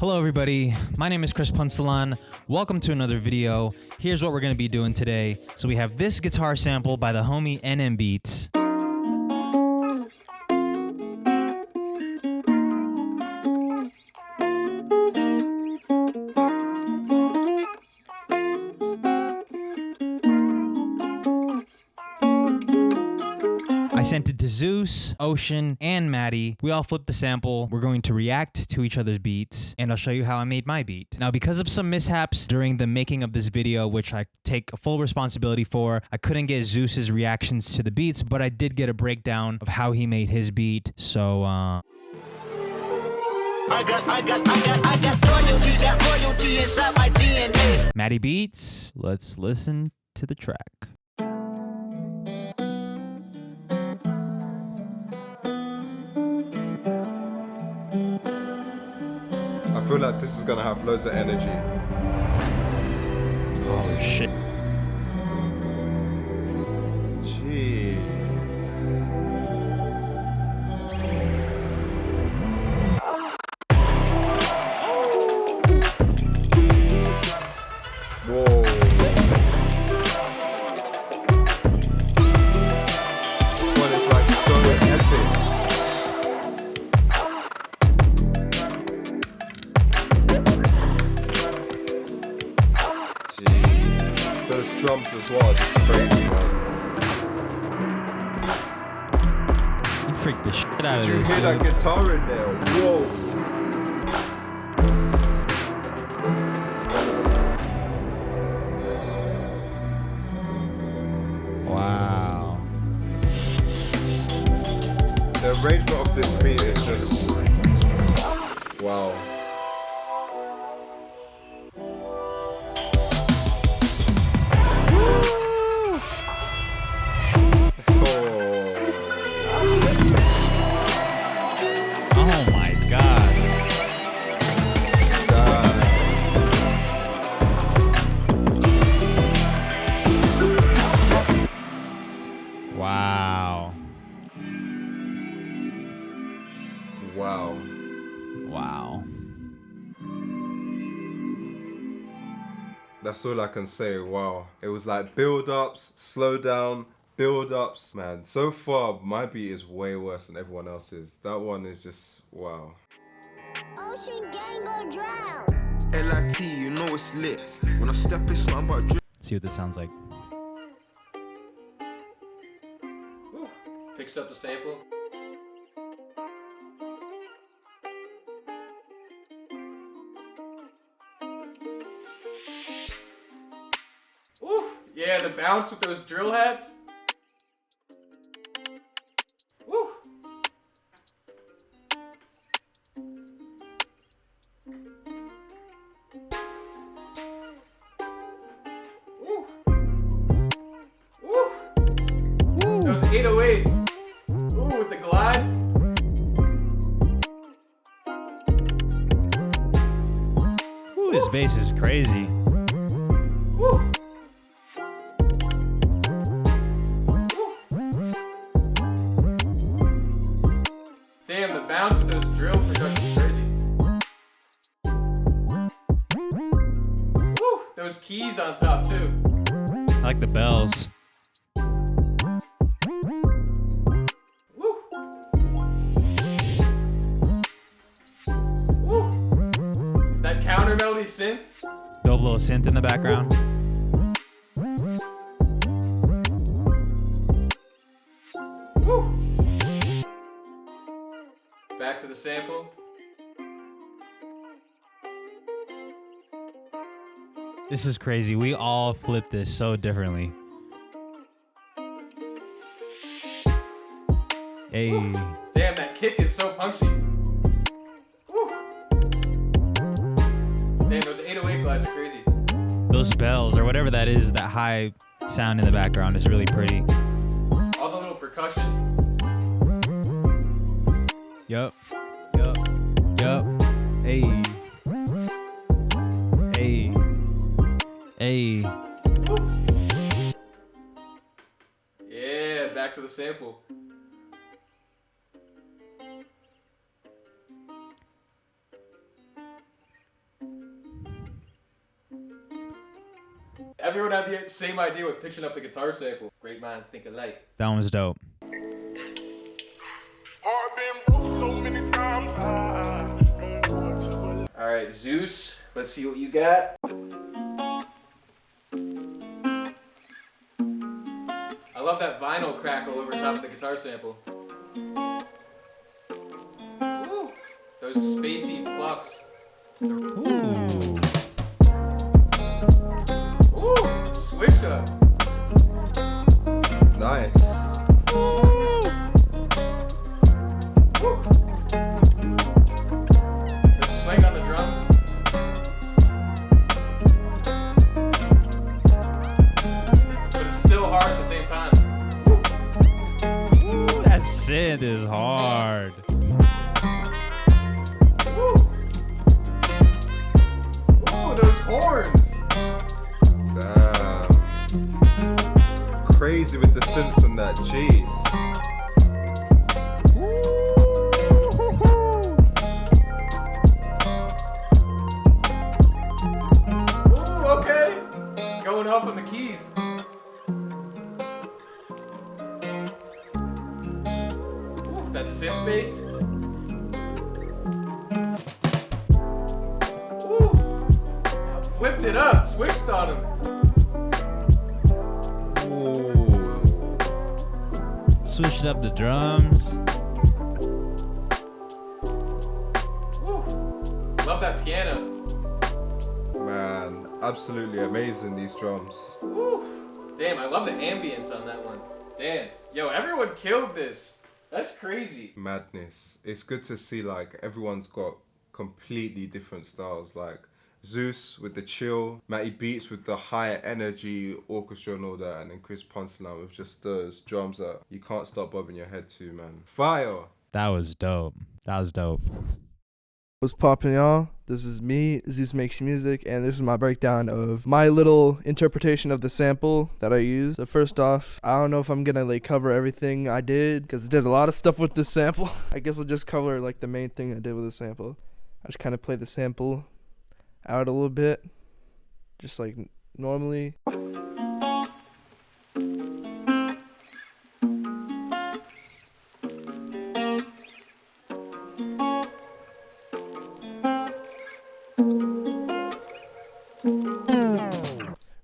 Hello everybody, my name is Chris Punsalan. Welcome to another video. Here's what we're going to be doing today. So we have this guitar sample by the homie NMbeats. I sent it to Zeus, Ocean, and Matty. We all flipped the sample. We're going to react to each other's beats, and I'll show you how I made my beat. Now, because of some mishaps during the making of this video, which I take full responsibility for, I couldn't get Zeus's reactions to the beats, but I did get a breakdown of how he made his beat. So, I got royalty inside my DNA. Matty Beats, let's listen to the track. I feel like this is gonna have loads of energy. Oh shit. Jeez. Whoa. This one is like so epic. Those drums as well, just crazy, man. You freaked the shit out of this. Did you hear that guitar in there? Whoa. Wow. The arrangement of this beat is just wow. Wow. Wow. Wow. That's all I can say. Wow. It was like build-ups, slow down, build-ups. Man, so far my beat is way worse than everyone else's. That one is just wow. Ocean gang go drown. LIT, you know it's lit. When I step, it's nothing but drip. See what this sounds like. Picks up the sample. Ooh, yeah, the bounce with those drill hats. Ooh. Ooh. Ooh. Those 808s. Ooh, with the glides. Ooh, this bass is crazy. Woo. Damn, the bounce with those drill percussion is crazy. Woo, those keys on top too. I like the bells. Woo. Woo. That counter melody synth. Dope little synth in the background. Woo. Back to the sample. This is crazy. We all flip this so differently. Hey. Damn, that kick is so punchy. Woo. Damn, those 808 glides are crazy. Those bells or whatever that is, that high sound in the background is really pretty. All the little percussion. Yup. Yup. Yup. Hey. Hey. Hey. Woo. Yeah, back to the sample. Everyone had the same idea with pitching up the guitar sample. Great minds think alike. That one was dope. Alright, Zeus, let's see what you got. I love that vinyl crackle over top of the guitar sample. Woo. Those spacey plucks. Ooh. Ooh, switch up. Nice. Woo. The swing on the drums. But it's still hard at the same time. Woo. Ooh, that synth is hard. Woo. Ooh, those horns. Damn. Crazy with the synths on that. Jeez. Ooh, okay. Going off on the keys. Ooh, that synth bass. Ooh. Flipped it up, switched on him. Ooh. Switched up the drums. Ooh. Love that piano. Man, absolutely amazing, these drums. Ooh. Damn, I love the ambience on that one. Damn. Yo, everyone killed this. That's crazy. Madness. It's good to see like everyone's got completely different styles. Like Zeus with the chill, Matty Beats with the high energy orchestra and all that, and then Chris Poncelan with just those drums that you can't stop bobbing your head to, man. Fire! That was dope. That was dope. What's poppin', y'all? This is me, Zeus Makes Music, and this is my breakdown of my little interpretation of the sample that I used. So first off, I don't know if I'm gonna like cover everything I did, because I did a lot of stuff with this sample. I guess I'll just cover like the main thing I did with the sample. I just kind of play the sample out a little bit, just like normally.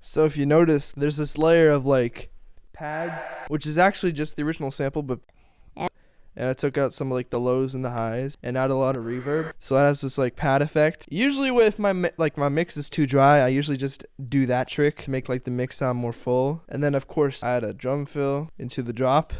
So if you notice, there's this layer of like pads, which is actually just the original sample, but and I took out some of like the lows and the highs and add a lot of reverb. So that has this like pad effect. Usually if my mix is too dry, I usually just do that trick to make like the mix sound more full. And then of course I add a drum fill into the drop.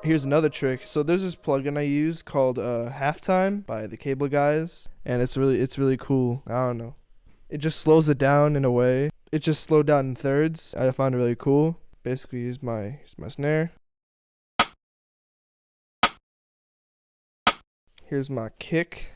Here's another trick. So there's this plugin I use called Halftime by the Cable Guys, and it's really cool. I don't know. It just slows it down in a way. It just slowed down in thirds. I find it really cool. Basically, here's my snare. Here's my kick.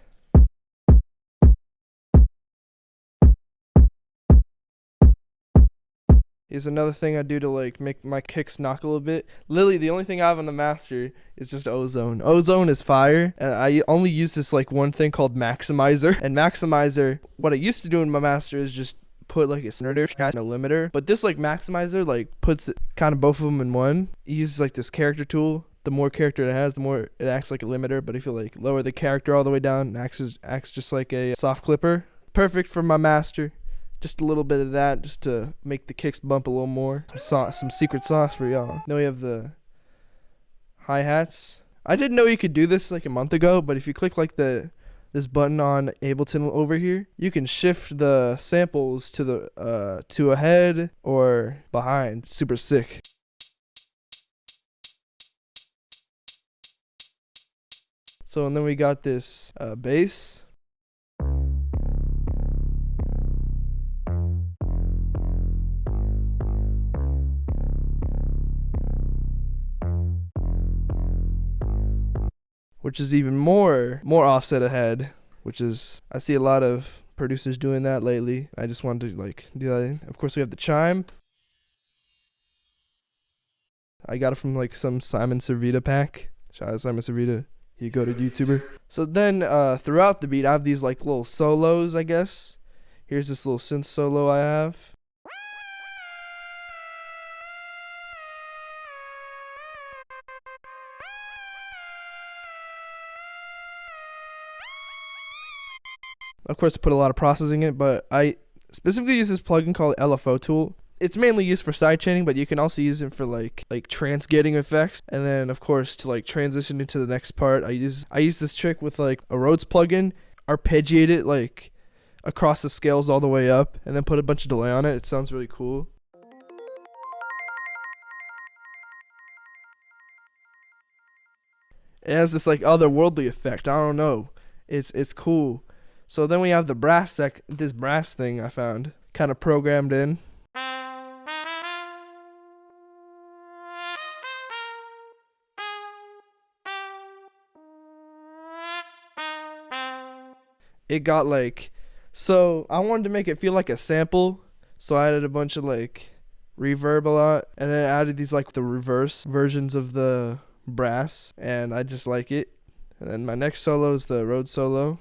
Here's another thing I do to like make my kicks knock a little bit. Literally, the only thing I have on the master is just Ozone. Ozone is fire, and I only use this like one thing called Maximizer. And Maximizer, what I used to do in my master is just put like a snare and a limiter. But this like Maximizer like puts it, kind of both of them in one. It uses like this character tool. The more character it has, the more it acts like a limiter. But if you like lower the character all the way down, it acts just like a soft clipper. Perfect for my master. Just a little bit of that, just to make the kicks bump a little more. Some secret sauce for y'all. Then we have the hi-hats. I didn't know you could do this like a month ago, but if you click like this button on Ableton over here, you can shift the samples to the to ahead or behind. Super sick. So and then we got this bass. Which is even more offset ahead, which is, I see a lot of producers doing that lately. I just wanted to like do that. Of course we have the chime. I got it from like some Simon Servita pack. Shout out to Simon Servita. You go to YouTuber. So then throughout the beat, I have these like little solos, I guess. Here's this little synth solo I have. Of course, I put a lot of processing in it, but I specifically use this plugin called LFO Tool. It's mainly used for sidechaining, but you can also use it for like transgating effects. And then of course to like transition into the next part, I use this trick with like a Rhodes plugin, arpeggiate it like across the scales all the way up, and then put a bunch of delay on it. It sounds really cool. It has this like otherworldly effect. I don't know. It's cool. So then we have the this brass thing I found kind of programmed in. It got like, so I wanted to make it feel like a sample, so I added a bunch of like reverb a lot, and then I added these like the reverse versions of the brass, and I just like it. And then my next solo is the Rhodes solo.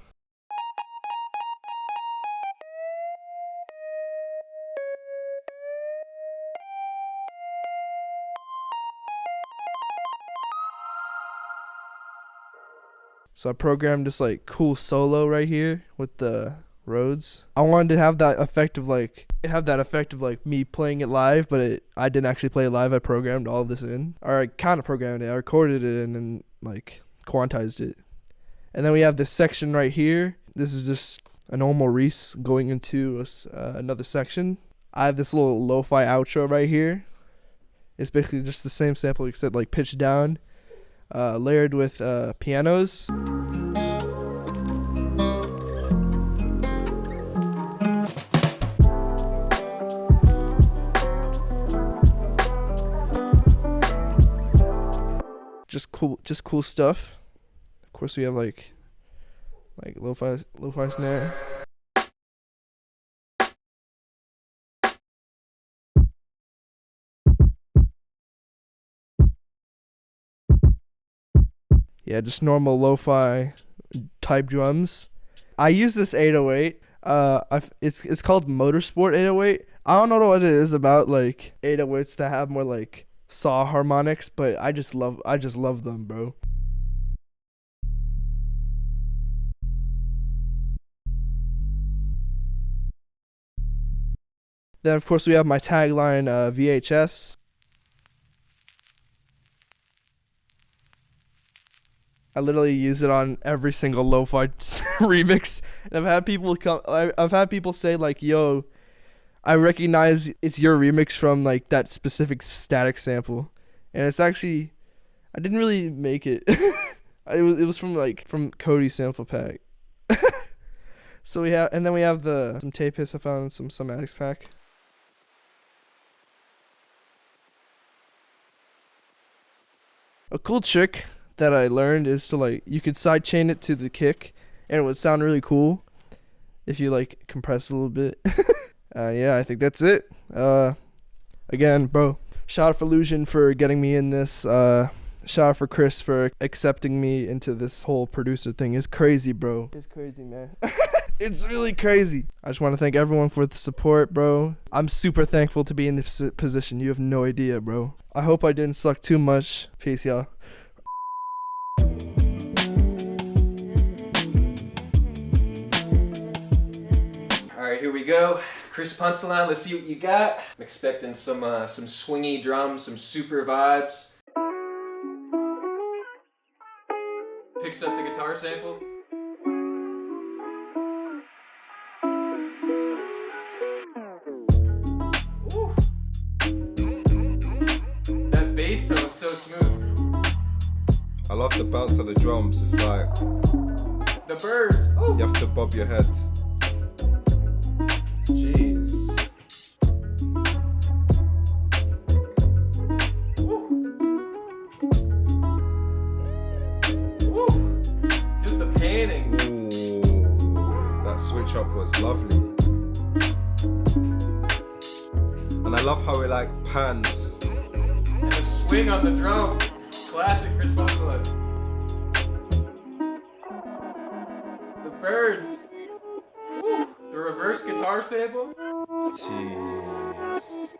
So I programmed this like cool solo right here with the Rhodes. I wanted to have that effect of like me playing it live, but I didn't actually play it live. I programmed all of this in, or I kind of programmed it. I recorded it and then like quantized it. And then we have this section right here. This is just a normal Reese going into another section. I have this little lo-fi outro right here. It's basically just the same sample except like pitched down. Layered with pianos. Just cool stuff. Of course, we have like lo-fi snare. Yeah, just normal lo-fi type drums. I use this 808. It's called Motorsport 808. I don't know what it is about like 808s that have more like saw harmonics, but I just love them, bro. Then of course we have my tagline VHS. I literally use it on every single lo-fi remix. And I've had people say like, "Yo, I recognize it's your remix from like that specific static sample." And it's actually, I didn't really make it. It was from Cody's sample pack. So we have some tape hits I found in some somatics pack. A cool trick that I learned is to like, you could sidechain it to the kick and it would sound really cool if you like compress a little bit. Yeah, I think that's it. Again, bro, shout out for Illusion for getting me in this. Shout out for Chris for accepting me into this whole producer thing. It's crazy, bro. It's crazy, man. It's really crazy. I just want to thank everyone for the support, bro. I'm super thankful to be in this position. You have no idea, bro. I hope I didn't suck too much. Peace, y'all. Alright, here we go. Chris Punsalan, let's see what you got. I'm expecting some swingy drums, some super vibes. Picks up the guitar sample. Ooh. That bass tone's so smooth. I love the bounce of the drums. It's like the birds. Ooh. You have to bob your head. Jeez. Just the panning. Ooh, that switch up was lovely. And I love how it like pans. And a swing on the drums. Classic Chris Punsalan. Birds. Woo. The reverse guitar sample. Jeez.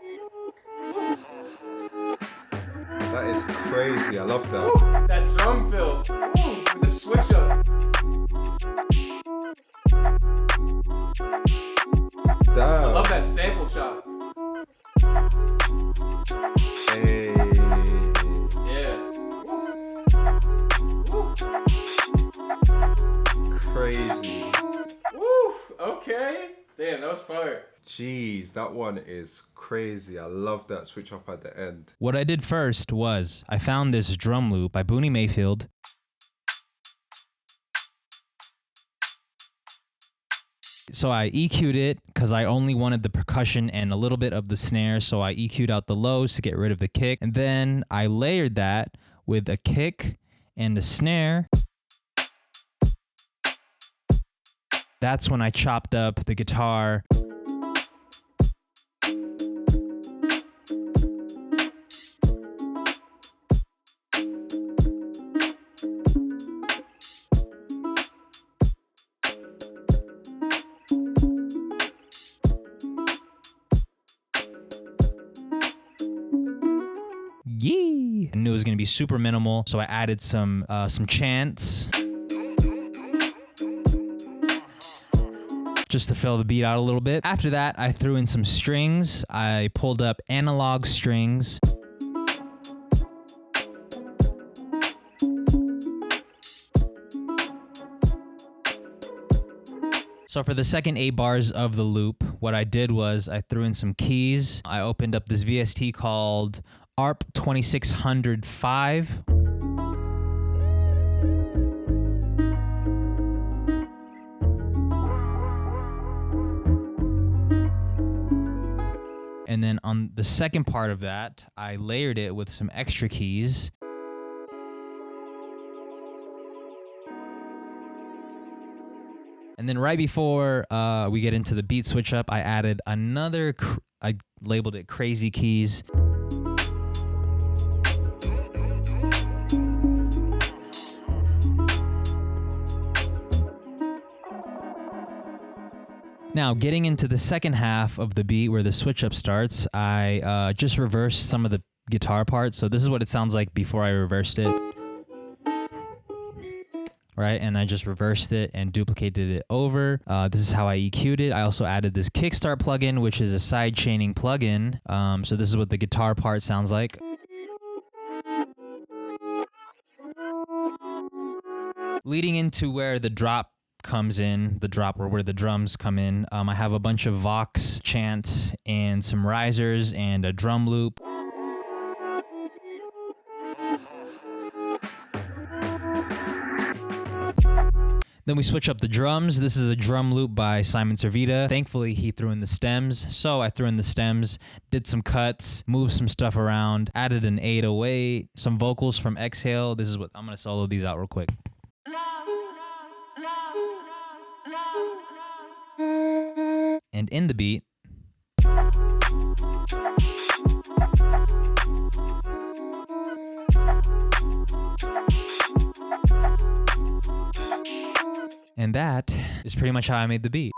That is crazy. I love that. Woo. That drum fill. Woo. With the switch up. Damn. I love that sample chop. Hey. Yeah. Woo. Crazy. Woo. Okay. Damn, that was fire. Jeez, that one is crazy. I love that switch up at the end. What I did first was I found this drum loop by Booney Mayfield. So I EQ'd it because I only wanted the percussion and a little bit of the snare. So I EQ'd out the lows to get rid of the kick. And then I layered that with a kick and a snare. That's when I chopped up the guitar. Yee! I knew it was gonna be super minimal, so I added some chants just to fill the beat out a little bit. After that, I threw in some strings. I pulled up analog strings. So for the second 8 bars of the loop, what I did was I threw in some keys. I opened up this VST called ARP 2605. And then on the second part of that, I layered it with some extra keys. And then right before we get into the beat switch up, I added another, I labeled it crazy keys. Now, getting into the second half of the beat where the switch up starts, I just reversed some of the guitar parts. So this is what it sounds like before I reversed it. Right, and I just reversed it and duplicated it over. This is how I EQ'd it. I also added this Kickstart plugin, which is a side chaining plugin. So this is what the guitar part sounds like. Leading into where the drop comes in, the drop or where the drums come in, I have a bunch of Vox chants and some risers and a drum loop. Then we switch up the drums. This is a drum loop by Simon Servita. Thankfully, he threw in the stems. So I threw in the stems, did some cuts, moved some stuff around, added an 808, some vocals from Exhale. This is what I'm gonna solo these out real quick. And in the beat, and that is pretty much how I made the beat.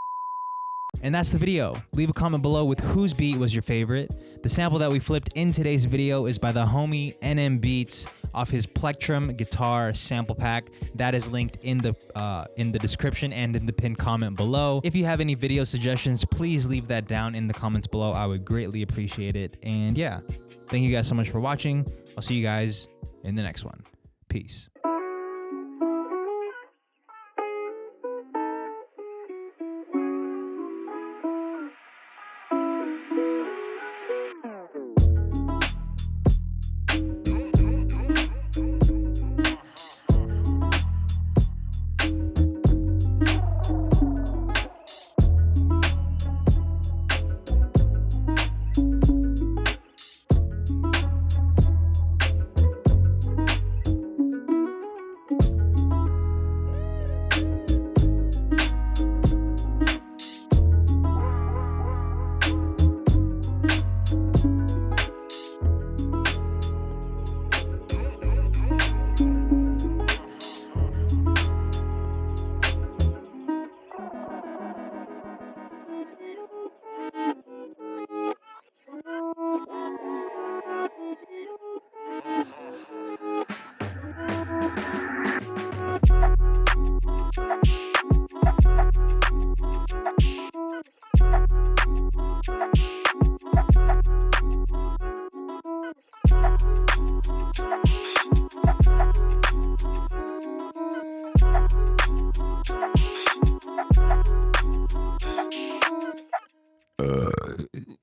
And that's the video. Leave a comment below with whose beat was your favorite. The sample that we flipped in today's video is by the homie NMbeats off his Plectrum guitar sample pack. That is linked in the description and in the pinned comment below. If you have any video suggestions, please leave that down in the comments below. I would greatly appreciate it. And yeah, thank you guys so much for watching. I'll see you guys in the next one. Peace.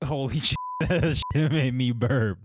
Holy shit, that shit made me burp.